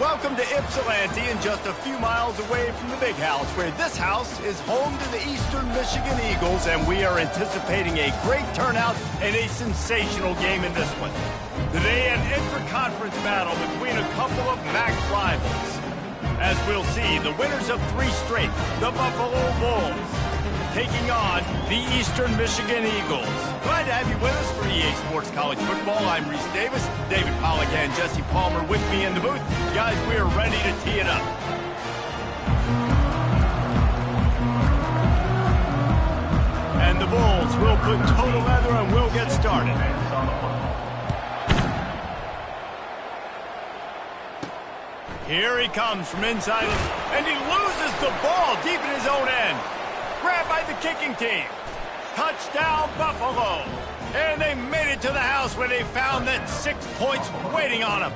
Welcome to Ypsilanti, and just a few miles away from the big house, where this house is home to the Eastern Michigan Eagles, and we are anticipating a great turnout and a sensational game in this one. Today, an intra-conference battle between a couple of MAC rivals. As we'll see, the winners of 3 straight, the Buffalo Bulls, taking on the Eastern Michigan Eagles. Glad to have you with us for EA Sports College Football. I'm Reese Davis, David Pollack and Jesse Palmer with me in the booth. Guys, we are ready to tee it up. And the Bulls will put total leather and we'll get started. Here he comes from inside, and he loses the ball deep in his own end. Grabbed by the kicking team. Touchdown, Buffalo. And they made it to the house where they found that 6 points waiting on them.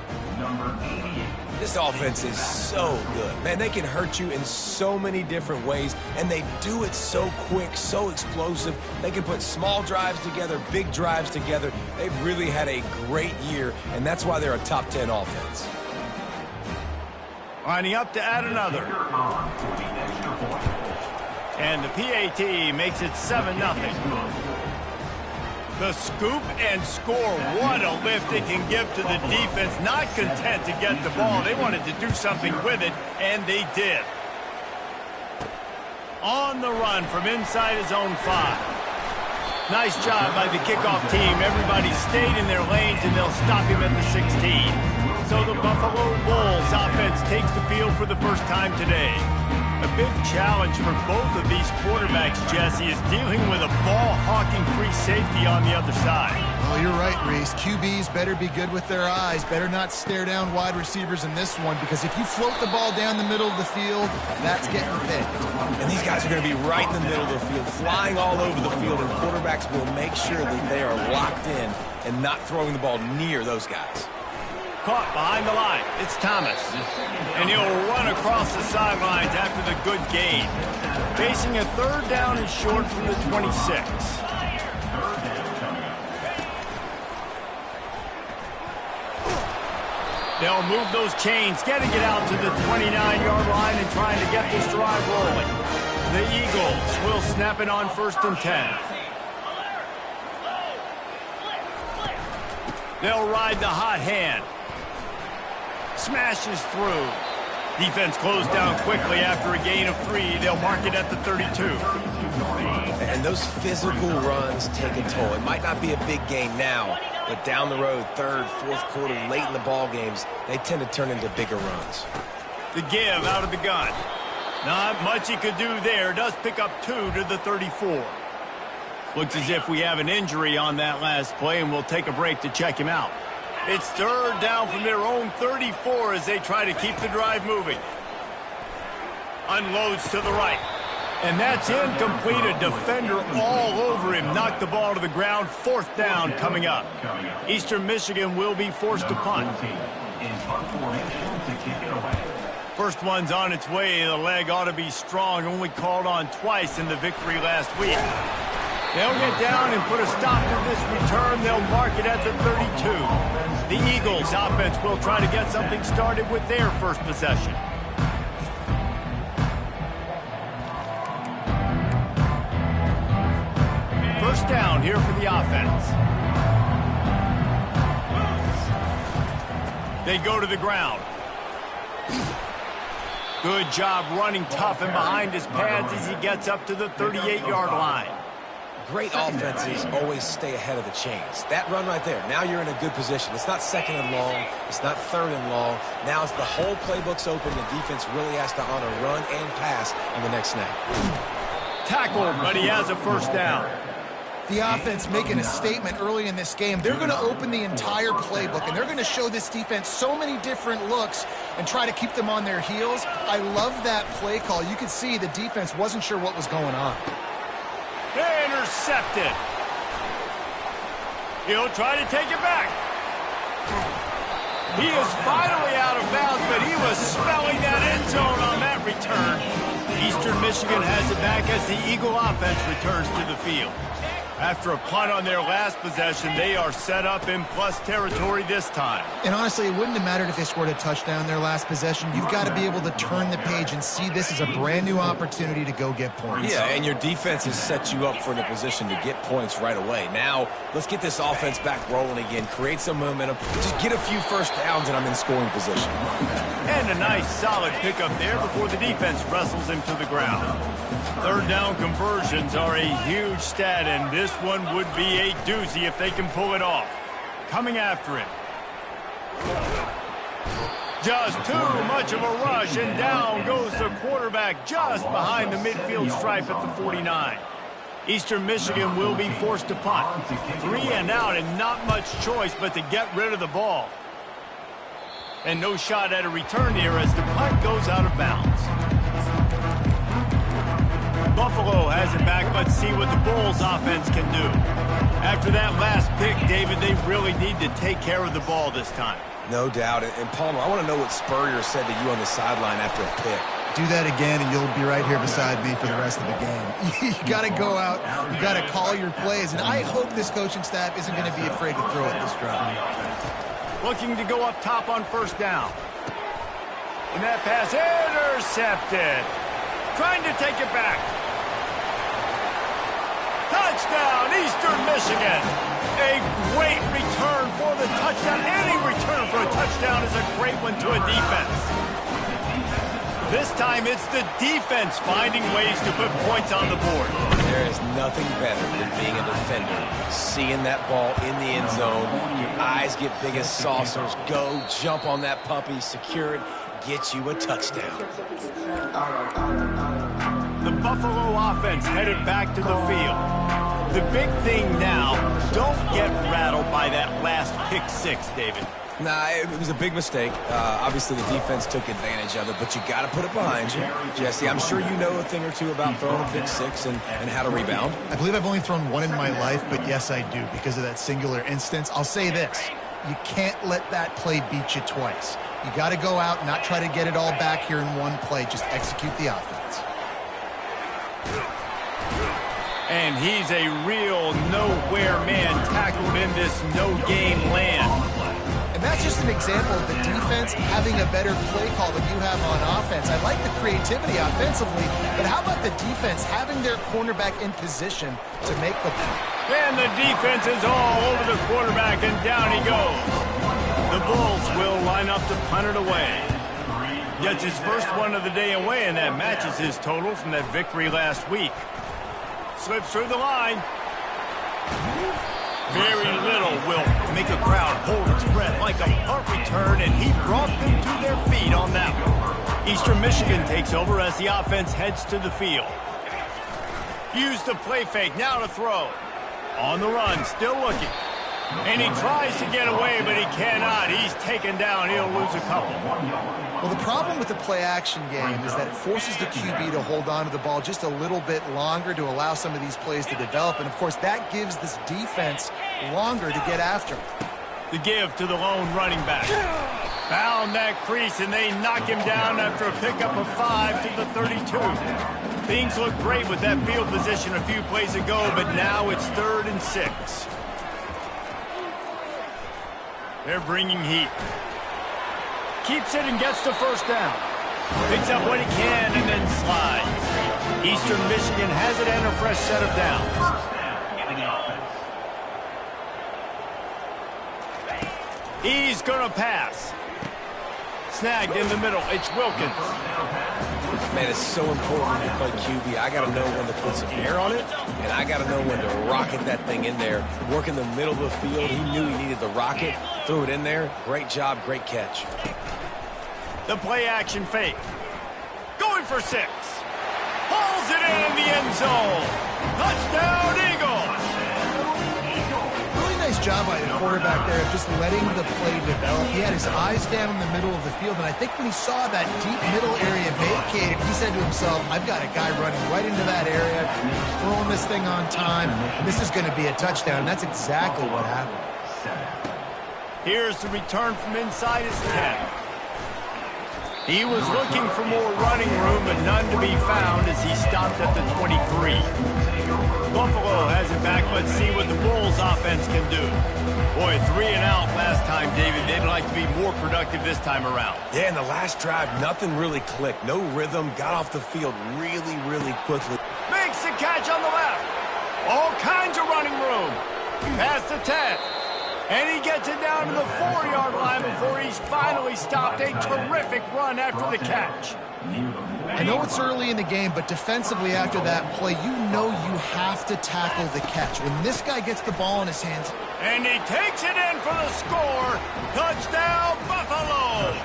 This offense is so good. Man, they can hurt you in so many different ways, and they do it so quick, so explosive. They can put small drives together, big drives together. They've really had a great year, and that's why they're a top 10 offense. Lining up to add another. And the PAT makes it 7-0. The scoop and score. What a lift it can give to the defense. Not content to get the ball. They wanted to do something with it, and they did. On the run from inside his own 5. Nice job by the kickoff team. Everybody stayed in their lanes, and they'll stop him at the 16. So the Buffalo Bulls offense takes the field for the first time today. A big challenge for both of these quarterbacks, Jesse, is dealing with a ball-hawking free safety on the other side. Oh, you're right, Reese. QBs better be good with their eyes. Better not stare down wide receivers in this one, because if you float the ball down the middle of the field, that's getting picked. And these guys are going to be right in the middle of the field, flying all over the field, and quarterbacks will make sure that they are locked in and not throwing the ball near those guys. Caught behind the line. It's Thomas. And he'll run across the sidelines after the good gain. Facing a 3rd down and short from the 26. They'll move those chains, getting it out to the 29-yard line and trying to get this drive rolling. The Eagles will snap it on 1st and 10. They'll ride the hot hand. Smashes through. Defense closed down quickly after a gain of 3. They'll mark it at the 32. And those physical runs take a toll. It might not be a big gain now, but down the road, 3rd, 4th quarter, late in the ball games, they tend to turn into bigger runs. The give out of the gun. Not much he could do there. Does pick up 2 to the 34. Looks as if we have an injury on that last play, and we'll take a break to check him out. It's 3rd down from their own 34 as they try to keep the drive moving. Unloads to the right. And that's incomplete. A defender all over him. Knocked the ball to the ground. 4th down coming up. Eastern Michigan will be forced to punt. First one's on its way. The leg ought to be strong. Only called on twice in the victory last week. They'll get down and put a stop to this return. They'll mark it at the 32. The Eagles offense will try to get something started with their first possession. First down here for the offense. They go to the ground. Good job running tough and behind his pads as he gets up to the 38-yard line. Great offenses always stay ahead of the chains. That run right there, now you're in a good position. It's not 2nd and long. It's not 3rd and long. Now it's the whole playbook's open. The defense really has to honor run and pass on the next snap. Tackled, but he has a 1st down. The offense making a statement early in this game. They're going to open the entire playbook, and they're going to show this defense so many different looks and try to keep them on their heels. I love that play call. You could see the defense wasn't sure what was going on. Intercepted. He'll try to take it back. He is finally out of bounds, but he was smelling that end zone on that return. Eastern Michigan has it back as the Eagle offense returns to the field. After a punt on their last possession, they are set up in plus territory this time. And honestly, it wouldn't have mattered if they scored a touchdown their last possession. You've got to be able to turn the page and see this as a brand new opportunity to go get points. Yeah, and your defense has set you up for the position to get points right away. Now, let's get this offense back rolling again, create some momentum, just get a few first downs, and I'm in scoring position. And a nice solid pickup there before the defense wrestles him to the ground. Third down conversions are a huge stat, and this one would be a doozy if they can pull it off. Coming after him. Just too much of a rush, and down goes the quarterback just behind the midfield stripe at the 49. Eastern Michigan will be forced to punt. 3 and out, and not much choice but to get rid of the ball. And no shot at a return here as the punt goes out of bounds. Buffalo has it back. Let's see what the Bulls offense can do. After that last pick, David, they really need to take care of the ball this time. No doubt. And Palmer, I want to know what Spurrier said to you on the sideline after a pick. Do that again, and you'll be right here beside me for the rest of the game. You got to go out. You got to call your plays. And I hope this coaching staff isn't going to be afraid to throw it this drive. Looking to go up top on first down. And that pass intercepted. Trying to take it back. Touchdown, Eastern Michigan. A great return for the touchdown. Any return for a touchdown is a great one to a defense. This time it's the defense finding ways to put points on the board. There is nothing better than being a defender. Seeing that ball in the end zone, your eyes get big as saucers. Go, jump on that puppy, secure it, get you a touchdown. The Buffalo offense headed back to the field. The big thing now, don't get rattled by that last pick six, David. Nah, it was a big mistake. Obviously, the defense took advantage of it, but you got to put it behind you. Jesse, I'm sure you know a thing or two about throwing a pick six and how to rebound. I believe I've only thrown one in my life, but yes, I do because of that singular instance. I'll say this. You can't let that play beat you twice. You got to go out and not try to get it all back here in one play. Just execute the offense. And he's a real nowhere man tackled in this no-game land. And that's just an example of the defense having a better play call than you have on offense. I like the creativity offensively, but how about the defense having their cornerback in position to make the play? And the defense is all over the quarterback, and down he goes. The Bulls will line up to punt it away. Gets his first one of the day away, and that matches his total from that victory last week. Slips through the line. Very little will make a crowd hold its breath like a punt return, and he brought them to their feet on that one. Eastern Michigan takes over as the offense heads to the field. Use the play fake, now to throw. On the run, still looking. And he tries to get away, but he cannot. He's taken down. He'll lose a couple. Well, the problem with the play-action game is that it forces the QB to hold on to the ball just a little bit longer to allow some of these plays to develop. And, of course, that gives this defense longer to get after. The give to the lone running back. Found that crease, and they knock him down after a pickup of 5 to the 32. Things look great with that field position a few plays ago, but now it's 3rd and 6. They're bringing heat. Keeps it and gets the first down. Picks up what he can and then slides. Eastern Michigan has it and a fresh set of downs. He's going to pass. Snagged in the middle. It's Wilkins. Man, it's so important to play QB. I got to know when to put some air on it, and I got to know when to rocket that thing in there. Work in the middle of the field. He knew he needed the rocket. Threw it in there. Great job, great catch. The play-action fake. Going for 6. Pulls it in the end zone. Touchdown, Eagles. Really nice job by the quarterback there of just letting the play develop. He had his eyes down in the middle of the field, and I think when he saw that deep middle area vacated, he said to himself, I've got a guy running right into that area, throwing this thing on time. This is going to be a touchdown, and that's exactly what happened. Here's the return from inside his 10. He was looking for more running room, but none to be found as he stopped at the 23. Buffalo has it back. Let's see what the Bulls offense can do. Boy, 3 and out last time, David. They'd like to be more productive this time around. Yeah, in the last drive, nothing really clicked. No rhythm. Got off the field really, really quickly. Makes the catch on the left. All kinds of running room. Past the 10. And he gets it down to the 4-yard line before he's finally stopped. A terrific run after the catch. I know it's early in the game, but defensively after that play, you know you have to tackle the catch. When this guy gets the ball in his hands. And he takes it in for the score. Touchdown, Buffalo.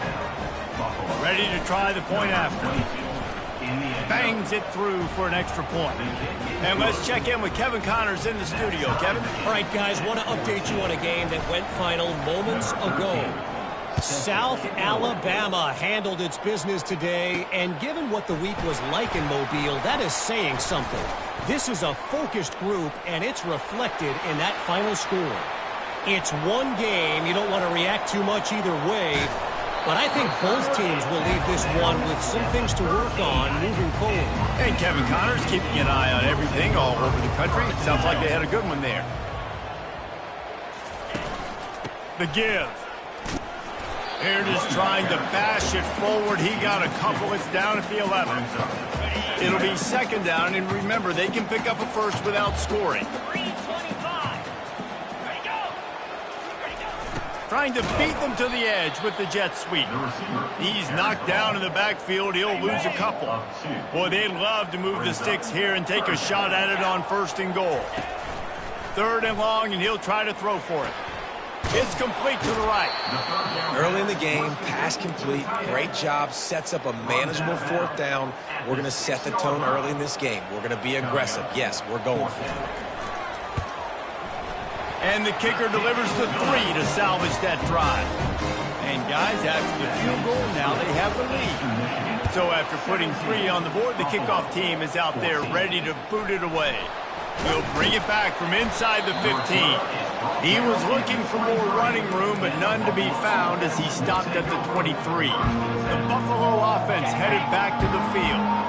Ready to try the point after. Bangs it through for an extra point. And let's check in with Kevin Connors in the studio. Kevin? All right, guys, want to update you on a game that went final moments ago. South Alabama handled its business today, and given what the week was like in Mobile, that is saying something. This is a focused group, and it's reflected in that final score. It's one game. You don't want to react too much either way, but I think both teams will leave this one with some things to work on moving forward. And Kevin Connors keeping an eye on everything all over the country. It sounds like they had a good one there. The give. Ernest trying to bash it forward. He got a couple. It's down at the 11. It'll be second down, and remember, they can pick up a first without scoring. Trying to beat them to the edge with the jet sweep. He's knocked down in the backfield. He'll lose a couple. Boy, they'd love to move the sticks here and take a shot at it on 1st and goal. 3rd and long, and he'll try to throw for it. It's complete to the right. Early in the game, pass complete. Great job. Sets up a manageable 4th down. We're going to set the tone early in this game. We're going to be aggressive. Yes, we're going for it. And the kicker delivers the 3 to salvage that drive. And guys, after the field goal, now they have the lead. So after putting 3 on the board, the kickoff team is out there ready to boot it away. We'll bring it back from inside the 15. He was looking for more running room, but none to be found as he stopped at the 23. The Buffalo offense headed back to the field.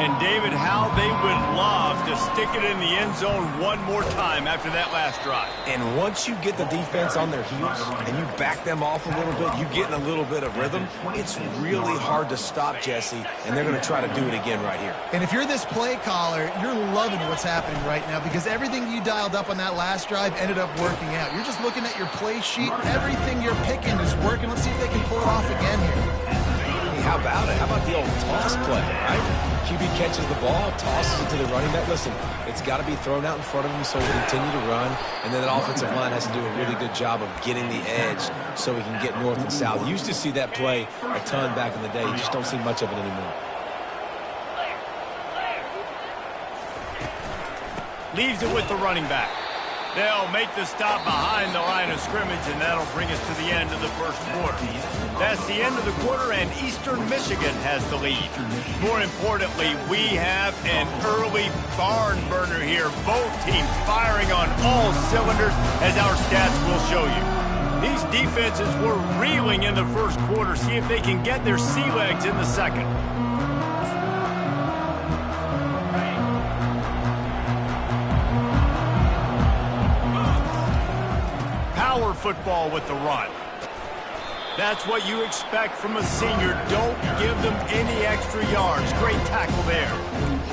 And David, how they would love to stick it in the end zone one more time after that last drive. And once you get the defense on their heels and you back them off a little bit, you get in a little bit of rhythm, it's really hard to stop, Jesse, and they're going to try to do it again right here. And if you're this play caller, you're loving what's happening right now because everything you dialed up on that last drive ended up working out. You're just looking at your play sheet. Everything you're picking is working. Let's see if they can pull it off again here. Hey, how about it? How about the old toss play, right? QB catches the ball, tosses it to the running back. Listen, it's got to be thrown out in front of him so he can continue to run. And then the offensive line has to do a really good job of getting the edge so he can get north and south. You used to see that play a ton back in the day. You just don't see much of it anymore. Leaves it with the running back. They'll make the stop behind the line of scrimmage, and that'll bring us to the end of the first quarter. That's the end of the quarter, and Eastern Michigan has the lead. More importantly, we have an early barn burner here. Both teams firing on all cylinders, as our stats will show you. These defenses were reeling in the first quarter. See if they can get their sea legs in the second. Power football with the run. That's what you expect from a senior. Don't give them any extra yards. Great tackle there.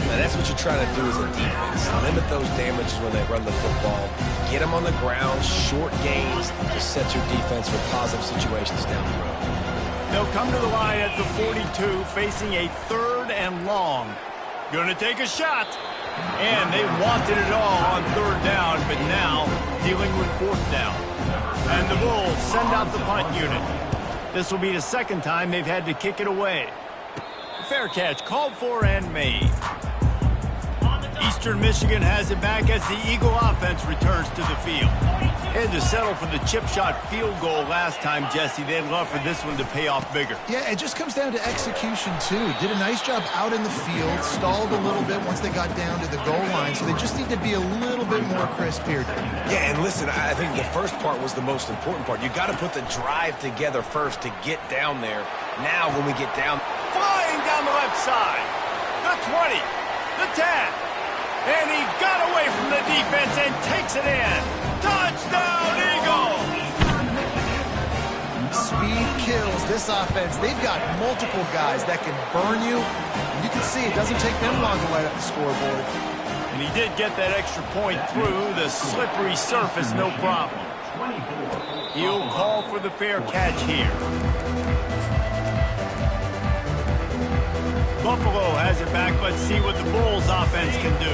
Now that's what you try to do as a defense. Limit those damages when they run the football. Get them on the ground, short gains to set your defense for positive situations down the road. They'll come to the line at the 42, facing a 3rd and long. Gonna take a shot. And they wanted it all on 3rd down, but now dealing with 4th down. And the Bulls send out the punt unit. This will be the second time they've had to kick it away. Fair catch called for and made. Eastern Michigan has it back as the Eagle offense returns to the field. Had to settle for the chip shot field goal last time, Jesse. They'd love for this one to pay off bigger. Yeah, it just comes down to execution, too. Did a nice job out in the field, stalled a little bit once they got down to the goal line, so they just need to be a little bit more crisp here. Yeah, and listen, I think the first part was the most important part. You got to put the drive together first to get down there. Now, when we get down... Flying down the left side. The 20. The 10. And he got away from the defense and takes it in. Touchdown, Eagles! Speed kills this offense. They've got multiple guys that can burn you. You can see it doesn't take them long to light up the scoreboard. And he did get that extra point through the slippery surface, no problem. He'll call for the fair catch here. Buffalo has it back. Let's see what the Bulls offense can do.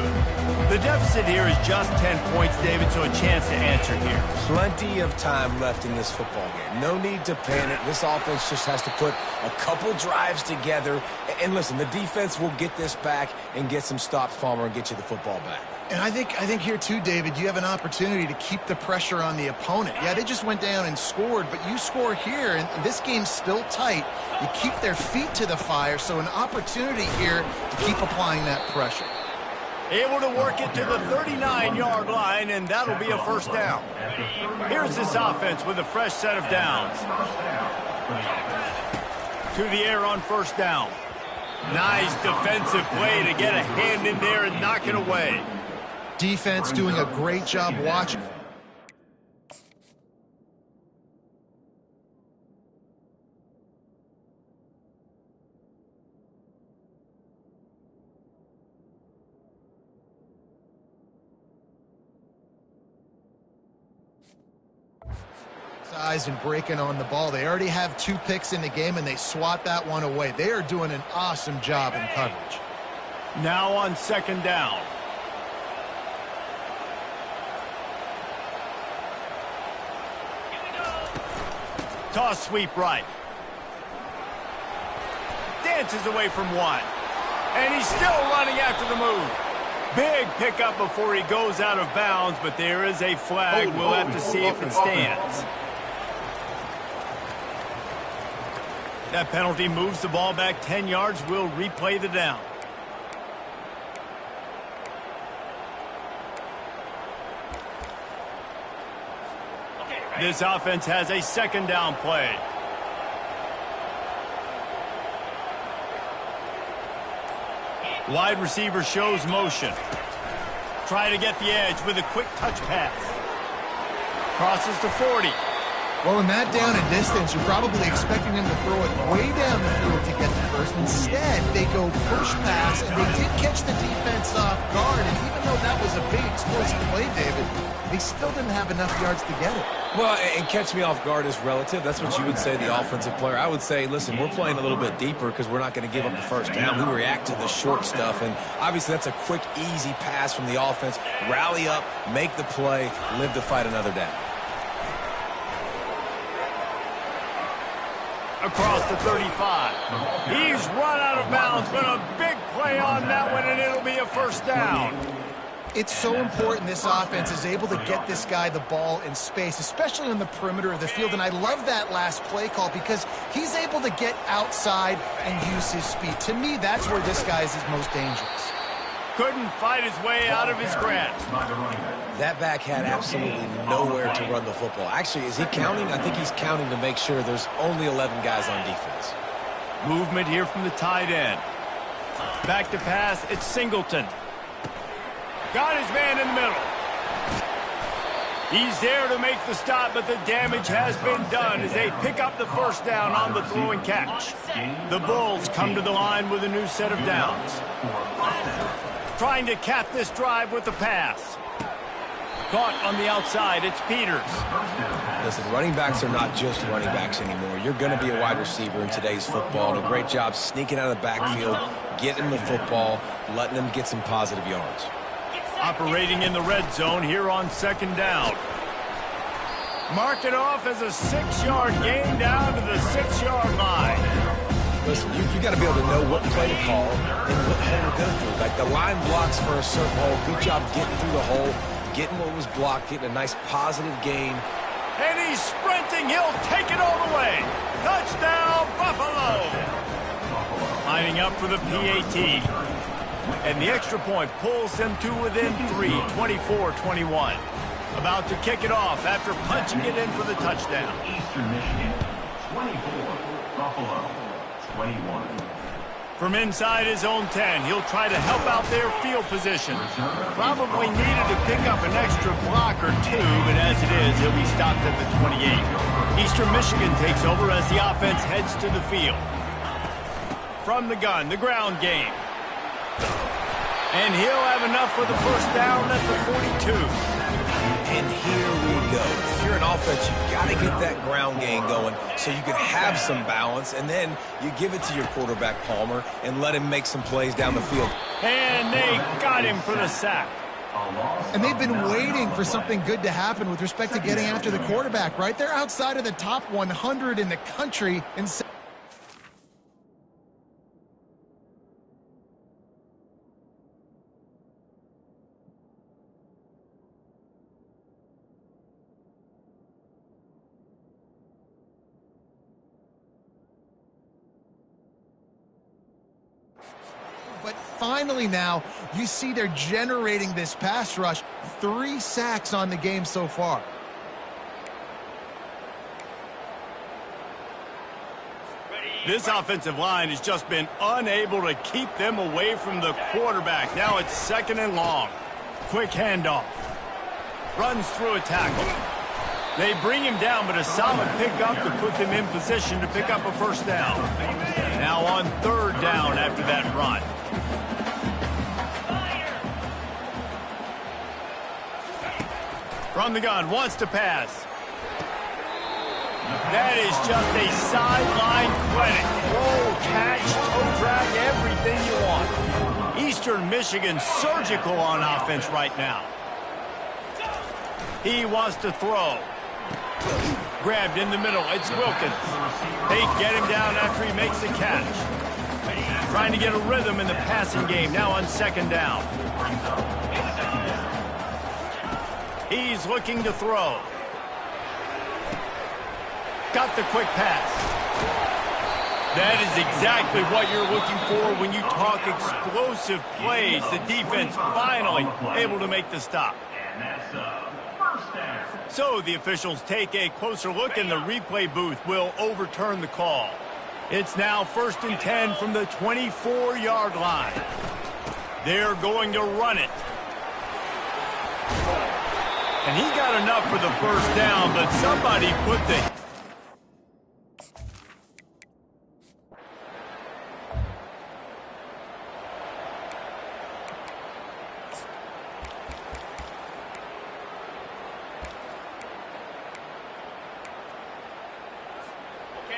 The deficit here is just 10 points, David, so a chance to answer here. Plenty of time left in this football game. No need to panic. This offense just has to put a couple drives together. And listen, the defense will get this back and get some stops, Palmer, and get you the football back. And I think here, too, David, you have an opportunity to keep the pressure on the opponent. Yeah, they just went down and scored, but you score here, and this game's still tight. You keep their feet to the fire, so an opportunity here to keep applying that pressure. Able to work it to the 39-yard line, and that'll be a first down. Here's this offense with a fresh set of downs. To the air on first down. Nice defensive play to get a hand in there and knock it away. Defense doing a great job watching. And breaking on the ball. They already have 2 picks in the game, and they swat that one away. They are doing an awesome job in coverage. Now on second down. Toss sweep right. Dances away from one. And he's still running after the move. Big pickup before he goes out of bounds, but there is a flag. We'll have to see if it stands. That penalty moves the ball back 10 yards. We'll replay the down. This offense has a second down play. Wide receiver shows motion. Try to get the edge with a quick touch pass. Crosses to 40. Well, in that down and distance, you're probably expecting them to throw it way down the field to get the first. Instead, they go push pass, and they did catch the defense off guard. And even though that was a big explosive play, David, they still didn't have enough yards to get it. Well, and catch me off guard is relative. That's what you would say, the offensive player. I would say, listen, we're playing a little bit deeper because we're not going to give up the first down. We react to the short stuff, and obviously that's a quick, easy pass from the offense. Rally up, make the play, live to fight another down. Across the 35. He's run out of bounds, but a big play on that one, and it'll be a first down. It's so important this offense is able to get this guy the ball in space, especially on the perimeter of the field. And I love that last play call because he's able to get outside and use his speed. To me, that's where this guy is his most dangerous. Couldn't fight his way out of his grasp. That back had absolutely nowhere to run the football. Actually, is he counting? I think he's counting to make sure there's only 11 guys on defense. Movement here from the tight end. Back to pass, it's Singleton. Got his man in the middle. He's there to make the stop, but the damage has been done as they pick up the first down on the throw and catch. The Bulls come to the line with a new set of downs. Trying to cap this drive with the pass. Caught on the outside, it's Peters. Listen, running backs are not just running backs anymore. You're going to be a wide receiver in today's football. And a great job sneaking out of the backfield, getting the football, letting them get some positive yards. Operating in the red zone here on second down. Mark it off as a 6-yard gain down to the 6-yard line. Listen, you got to be able to know what play to call and what hole to go through. Like the line blocks for a certain hole. Good job getting through the hole, getting what was blocked, getting a nice positive gain. And he's sprinting. He'll take it all the way. Touchdown, Buffalo. Lining up for the PAT. And the extra point pulls them to within 3, 24-21. About to kick it off after punching it in for the touchdown. Eastern Michigan, 24, Buffalo, 21. From inside his own 10, he'll try to help out their field position. Probably needed to pick up an extra block or two, but as it is, he'll be stopped at the 28. Eastern Michigan takes over as the offense heads to the field. From the gun, the ground game. And he'll have enough for the first down at the 42. And here we go. If you're an offense, you've got to get that ground game going so you can have some balance, and then you give it to your quarterback, Palmer, and let him make some plays down the field. And they got him for the sack. And they've been waiting for something good to happen with respect to getting after the quarterback, right? They're outside of the top 100 in the country in But finally now, you see they're generating this pass rush. 3 sacks on the game so far. This offensive line has just been unable to keep them away from the quarterback. Now it's 2nd and long. Quick handoff. Runs through a tackle. They bring him down, but a solid pickup to put them in position to pick up a first down. Now on 3rd down after that run. From the gun, wants to pass. That is just a sideline clinic. Roll, catch, toe drag, everything you want. Eastern Michigan surgical on offense right now. He wants to throw. Grabbed in the middle. It's Wilkins. They get him down after he makes the catch. Trying to get a rhythm in the passing game. Now on 2nd down. He's looking to throw. Got the quick pass. That is exactly what you're looking for when you talk explosive plays. The defense finally able to make the stop. So the officials take a closer look, and the replay booth will overturn the call. It's now 1st and 10 from the 24-yard line. They're going to run it. And he got enough for the first down, but somebody put the...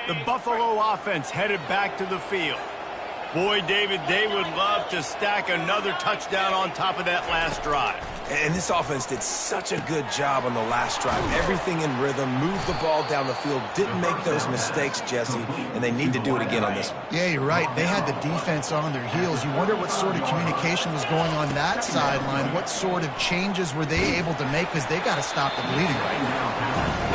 The Buffalo offense headed back to the field. Boy, David, they would love to stack another touchdown on top of that last drive. And this offense did such a good job on the last drive. Everything in rhythm, moved the ball down the field, didn't make those mistakes, Jesse, and they need to do it again on this one. Yeah, you're right. They had the defense on their heels. You wonder what sort of communication was going on that sideline. What sort of changes were they able to make, because they got to stop the bleeding right now.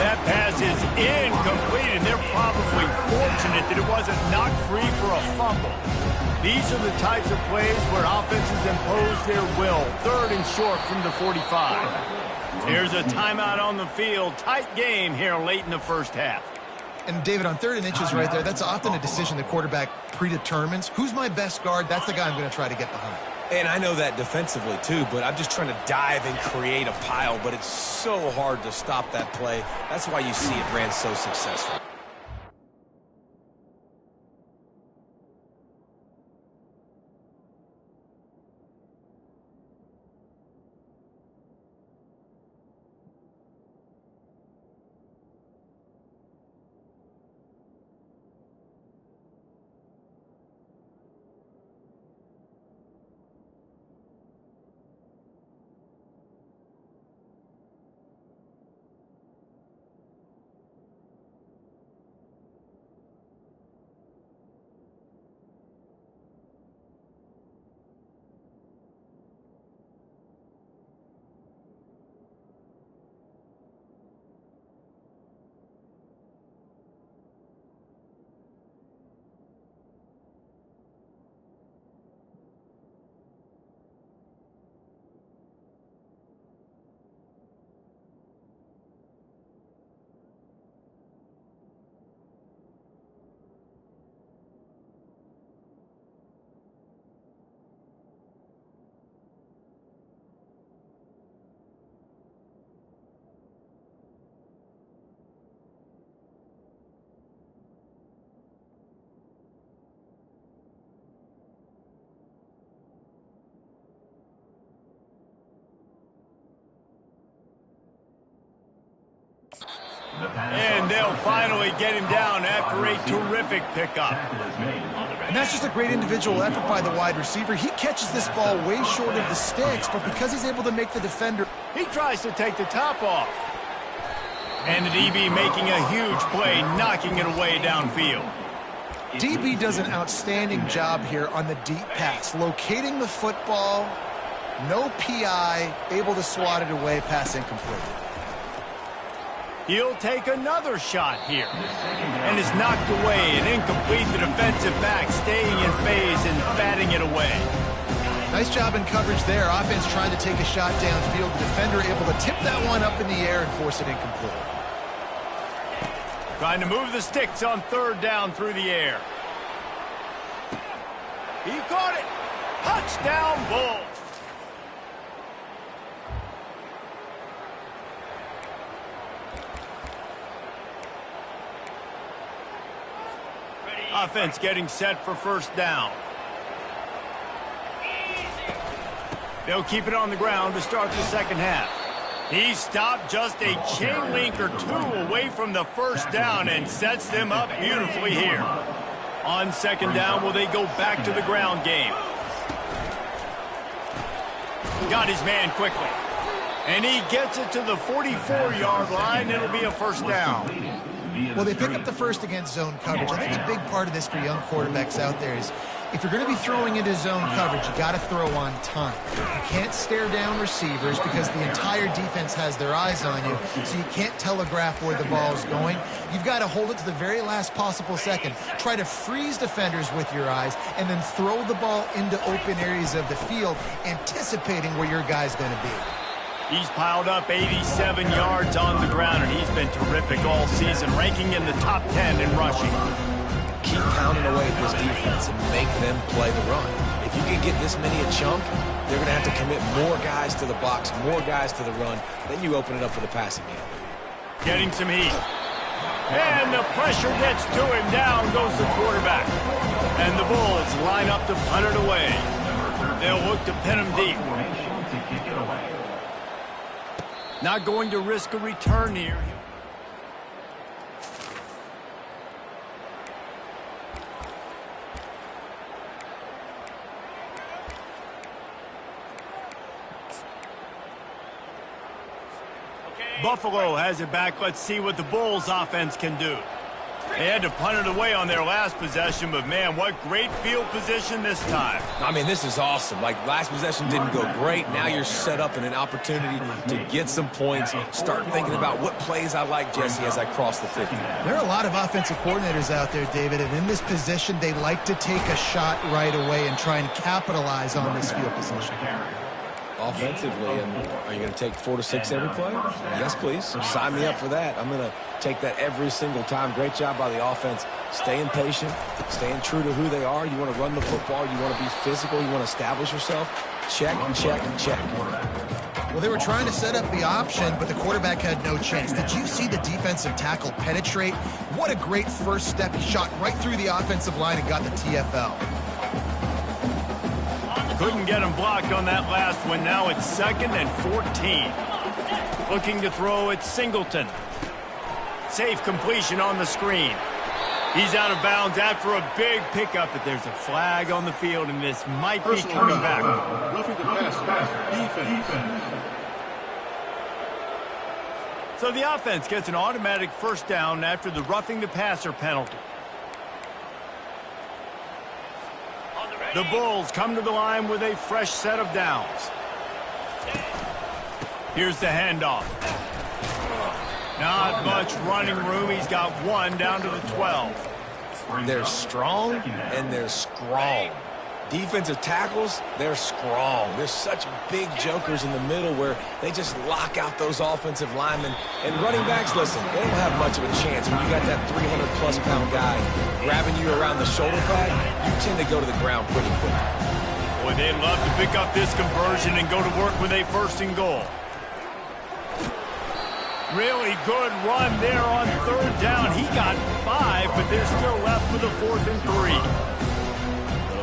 That pass is incomplete, and they're probably fortunate that it wasn't knocked free for a fumble. These are the types of plays where offenses impose their will. 3rd and short from the 45. Here's a timeout on the field. Tight game here late in the first half. And David, on 3rd and inches right there, that's often a decision the quarterback predetermines. Who's my best guard? That's the guy I'm going to try to get behind. And I know that defensively, too, but I'm just trying to dive and create a pile, but it's so hard to stop that play. That's why you see it ran so successful. They'll finally get him down after a terrific pickup. And that's just a great individual effort by the wide receiver. He catches this ball way short of the sticks, but because he's able to make the defender... He tries to take the top off. And the DB making a huge play, knocking it away downfield. DB does an outstanding job here on the deep pass, locating the football, no PI, able to swat it away, pass incomplete. He'll take another shot here. And is knocked away and incomplete. The defensive back staying in phase and batting it away. Nice job in coverage there. Offense trying to take a shot downfield. The defender able to tip that one up in the air and force it incomplete. Trying to move the sticks on third down through the air. He caught it. Touchdown, Bulls. Offense getting set for first down. They'll keep it on the ground to start the second half. He stopped just a chain link or two away from the first down and sets them up beautifully here. On second down, will they go back to the ground game? Got his man quickly. And he gets it to the 44-yard line. It'll be a first down. Well, they pick up the first against zone coverage. I think a big part of this for young quarterbacks out there is if you're going to be throwing into zone coverage, you got to throw on time. You can't stare down receivers because the entire defense has their eyes on you, so you can't telegraph where the ball's going. You've got to hold it to the very last possible second. Try to freeze defenders with your eyes and then throw the ball into open areas of the field, anticipating where your guy's going to be. He's piled up 87 yards on the ground, and he's been terrific all season, ranking in the top 10 in rushing. Keep pounding away at this defense and make them play the run. If you can get this many a chunk, they're going to have to commit more guys to the box, more guys to the run. Then you open it up for the passing game. Getting some heat. And the pressure gets to him. Down goes the quarterback. And the Bulls line up to punt it away. They'll look to pin him deep. Not going to risk a return here. Buffalo has it back. Let's see what the Bulls offense can do. They had to punt it away on their last possession, but man, what great field position this time. I mean, this is awesome. Like, last possession didn't go great. Now you're set up in an opportunity to get some points. Start thinking about what plays I like, Jesse, as I cross the 50. There are a lot of offensive coordinators out there, David, and in this position, they like to take a shot right away and try and capitalize on this field position. Offensively, and are you going to take 4 to 6 every play? Yes, please. Sign me up for that. I'm going to take that every single time. Great job by the offense. Staying patient, staying true to who they are. You want to run the football. You want to be physical. You want to establish yourself. Check, check, check. Well, they were trying to set up the option, but the quarterback had no chance. Did you see the defensive tackle penetrate? What a great first step. He shot right through the offensive line and got the TFL. Couldn't get him blocked on that last one. Now it's 2nd and 14. Looking to throw at Singleton. Safe completion on the screen. He's out of bounds after a big pickup, but there's a flag on the field, and this might be coming back. Roughing the pass, defense. So the offense gets an automatic first down after the roughing the passer penalty. The Bulls come to the line with a fresh set of downs. Here's the handoff. Not much running room. He's got one down to the 12. They're strong and they're strong. Defensive tackles, they're strong. They're such big jokers in the middle where they just lock out those offensive linemen. And running backs, listen, they don't have much of a chance. When you got that 300-plus pound guy grabbing you around the shoulder pad, you tend to go to the ground pretty quickly. Boy, they'd love to pick up this conversion and go to work with a 1st and goal. Really good run there on 3rd down. He got 5, but they're still left with a 4th and 3.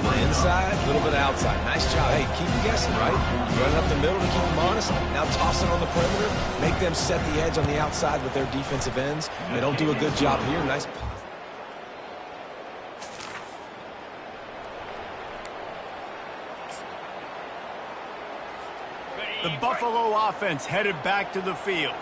little bit of inside, a little bit of outside. Nice job. Hey, keep them guessing, right? Running up the middle to keep them honest. Now toss it on the perimeter. Make them set the edge on the outside with their defensive ends. They don't do a good job here. Nice. The Buffalo offense headed back to the field.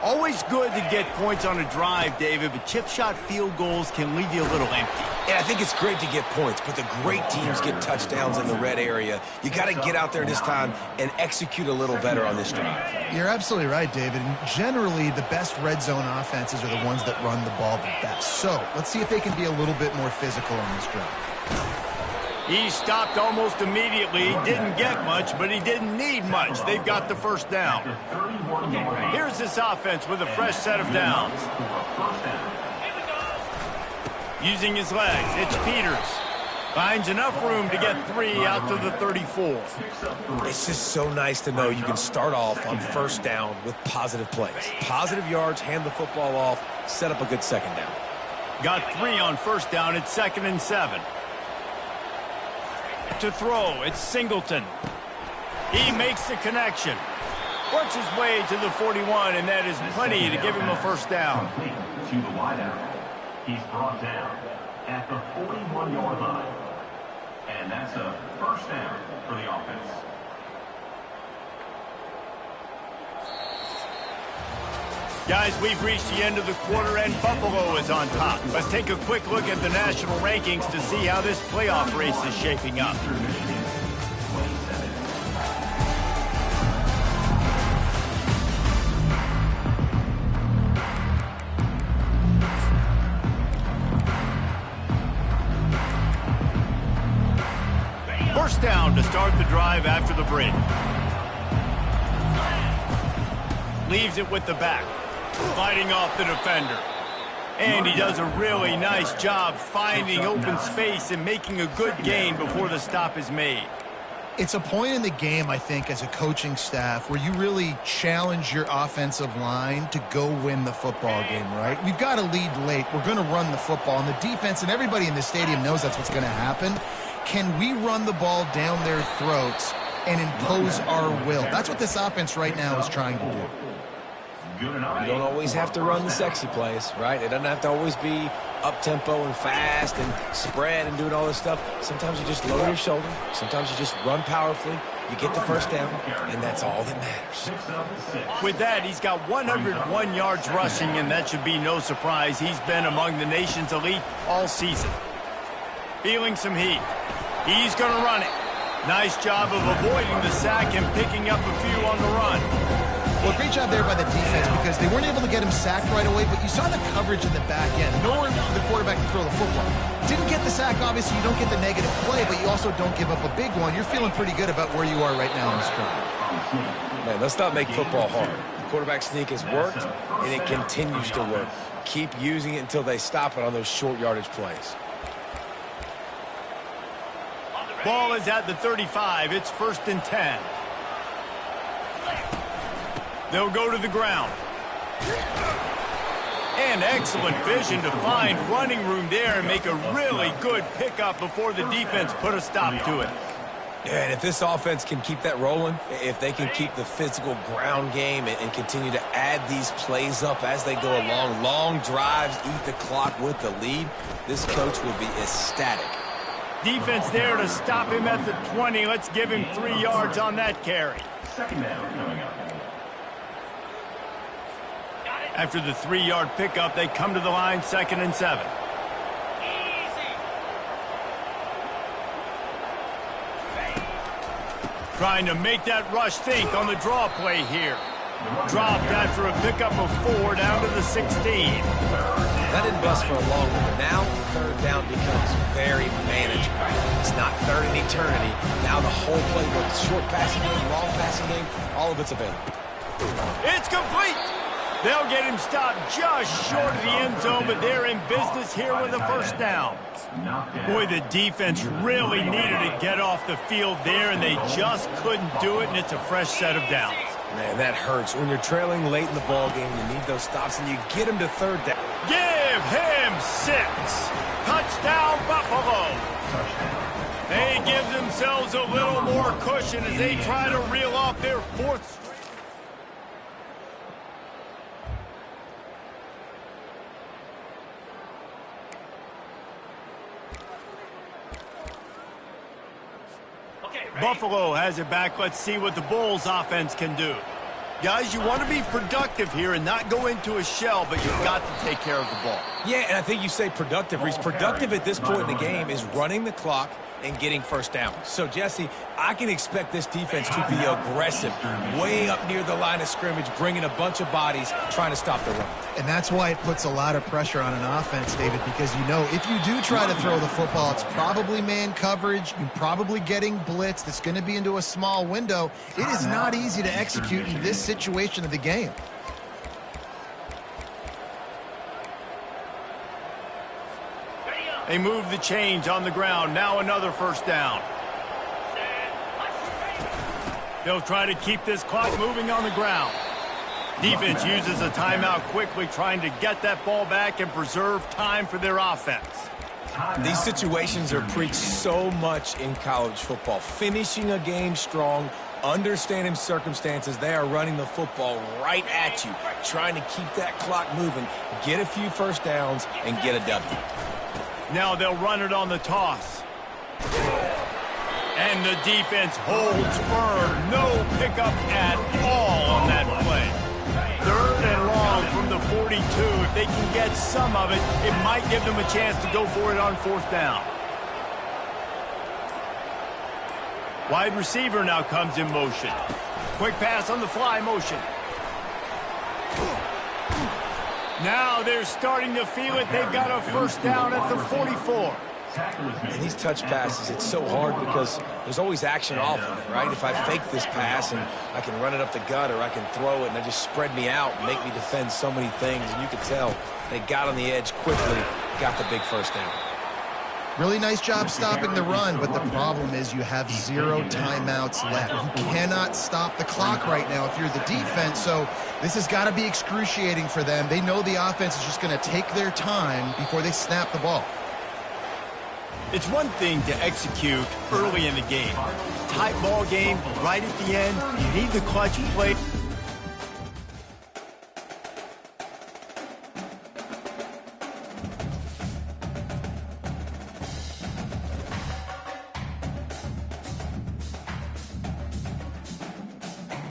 Always good to get points on a drive, David, but chip shot field goals can leave you a little empty. Yeah, I think it's great to get points, but the great teams get touchdowns in the red area. You got to get out there this time and execute a little better on this drive. You're absolutely right, David. And generally, the best red zone offenses are the ones that run the ball the best. So let's see if they can be a little bit more physical on this drive. He stopped almost immediately. Didn't get much, but he didn't need much. They've got the first down. Here's this offense with a fresh set of downs. Using his legs, it's Peters. Finds enough room to get 3 out to the 34. It's just so nice to know you can start off on first down with positive plays. Positive yards, hand the football off, set up a good second down. Got 3 on first down. It's 2nd and 7. To throw, it's Singleton. He makes the connection. Works his way to the 41, and that is plenty to give him a first down. To the wideout. He's brought down at the 41-yard line. And that's a first down for the offense. Guys, we've reached the end of the quarter, and Buffalo is on top. Let's take a quick look at the national rankings to see how this playoff race is shaping up. First down to start the drive after the break. Leaves it with the back. Fighting off the defender. And he does a really nice job finding open space and making a good gain before the stop is made. It's a point in the game, I think, as a coaching staff where you really challenge your offensive line to go win the football game, right? We've got to lead late. We're going to run the football. And the defense and everybody in the stadium knows that's what's going to happen. Can we run the ball down their throats and impose our will? That's what this offense right now is trying to do. You don't always have to run the sexy plays, right? It doesn't have to always be up-tempo and fast and spread and doing all this stuff. Sometimes you just lower your shoulder. Sometimes you just run powerfully. You get the first down, and that's all that matters. With that, he's got 101 yards rushing, and that should be no surprise. He's been among the nation's elite all season. Feeling some heat. He's going to run it. Nice job of avoiding the sack and picking up a few on the run. Well, great job there by the defense because they weren't able to get him sacked right away, but you saw the coverage in the back end. Nowhere for the quarterback to throw the football. Didn't get the sack, obviously. You don't get the negative play, but you also don't give up a big one. You're feeling pretty good about where you are right now in this drive. Man, let's not make football hard. The quarterback sneak has worked, and it continues to work. Keep using it until they stop it on those short yardage plays. Ball is at the 35. It's 1st and 10. They'll go to the ground. And excellent vision to find running room there and make a really good pickup before the defense put a stop to it. Yeah, and if this offense can keep that rolling, if they can keep the physical ground game and continue to add these plays up as they go along, long drives, eat the clock with the lead, this coach will be ecstatic. Defense there to stop him at the 20. Let's give him 3 yards on that carry. Second down coming up. After the 3-yard pickup, they come to the line, 2nd and 7. Trying to make that rush think on the draw play here. Dropped after a pickup of 4 down to the 16. That didn't bust for a long one, but now third down becomes very manageable. It's not third in eternity. Now the whole playbook, short passing game, long passing game, all of it's available. It's complete. They'll get him stopped just short of the end zone, but they're in business here with a first down. Boy, the defense really needed to get off the field there, and they just couldn't do it, and it's a fresh set of downs. Man, that hurts. When you're trailing late in the ball game, you need those stops, and you get them to third down. Give him 6. Touchdown, Buffalo. They give themselves a little more cushion as they try to reel off their fourth. Buffalo has it back. Let's see what the Bulls offense can do. Guys, you want to be productive here and not go into a shell, but you've got to take care of the ball. Yeah, and I think you say productive, Reese. Productive at this point in the game is running the clock and getting first down. So, Jesse, I can expect this defense to be aggressive, way up near the line of scrimmage, bringing a bunch of bodies, trying to stop the run. And that's why it puts a lot of pressure on an offense, David, because you know if you do try to throw the football, it's probably man coverage. You're probably getting blitzed. It's going to be into a small window. It is not easy to execute in this situation of the game. They move the chains on the ground. Now another first down. They'll try to keep this clock moving on the ground. Defense uses a timeout quickly, trying to get that ball back and preserve time for their offense. These situations are preached so much in college football. Finishing a game strong, understanding circumstances. They are running the football right at you, trying to keep that clock moving, get a few first downs, and get a W. Now they'll run it on the toss. And the defense holds firm. No pickup at all on that play. 3rd and long from the 42. If they can get some of it, it might give them a chance to go for it on 4th down. Wide receiver now comes in motion. Quick pass on the fly motion. Now they're starting to feel it. They've got a first down at the 44. And these touch passes, it's so hard because there's always action off of it, right? If I fake this pass and I can run it up the gut or I can throw it and they just spread me out and make me defend so many things. And you could tell they got on the edge quickly, got the big first down. Really nice job stopping the run, but the problem is you have 0 timeouts left. You cannot stop the clock right now if you're the defense, so this has got to be excruciating for them. They know the offense is just going to take their time before they snap the ball. It's one thing to execute early in the game. Tight ball game right at the end. You need the clutch play.